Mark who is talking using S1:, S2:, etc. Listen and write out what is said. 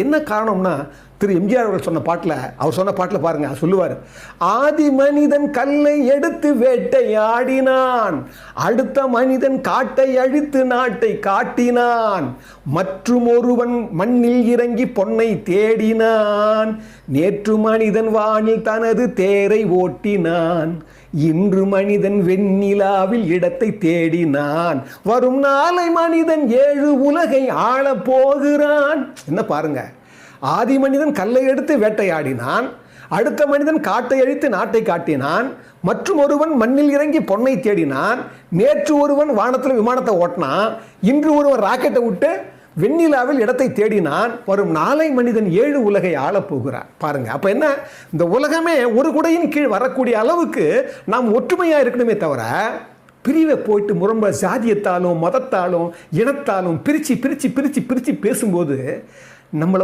S1: என்ன காரணம்னா திரு எம்ஜிஆர் அவர்கள் சொன்ன பாட்டில் பாருங்க சொல்லுவார், ஆதி மனிதன் கல்லை எடுத்து வேட்டையாடினான், அடுத்த மனிதன் காட்டை அழித்து நாட்டை காட்டினான், மற்றும் ஒருவன் மண்ணில் இறங்கி பொன்னை தேடினான், நேற்று மனிதன் வானில் தனது தேரை ஓட்டினான், இன்று மனிதன் வெண்ணிலாவில் இடத்தை தேடினான், வரும் நாளை மனிதன் 7 உலகை ஆள போகிறான். என்ன பாருங்க, ஆதி மனிதன் கல்லை எடுத்து வேட்டையாடினான், அடுத்த மனிதன் காட்டை அழித்து நாட்டை காட்டினான், மற்றும் ஒருவன் மண்ணில் இறங்கி பொன்னை தேடினான், நேற்று ஒருவன் வானத்தில் விமானத்தை ஓட்டினான், இன்று ஒருவன் ராக்கெட்டை விட்டு வெண்ணிலாவில் இடத்தை தேடினான், வரும் நாளை மனிதன் 7 உலகை ஆளப் போகிறான். பாருங்க, அப்ப என்ன, இந்த உலகமே ஒரு குடையின் கீழ் வரக்கூடிய அளவுக்கு நாம் ஒற்றுமையா இருக்கணுமே தவிர பிரிவை போயிட்டு முரம்ப சாதியத்தாலும் மதத்தாலும் இனத்தாலும் பிரிச்சு பிரிச்சு பிரிச்சு பிரிச்சு பேசும்போது நம்மளை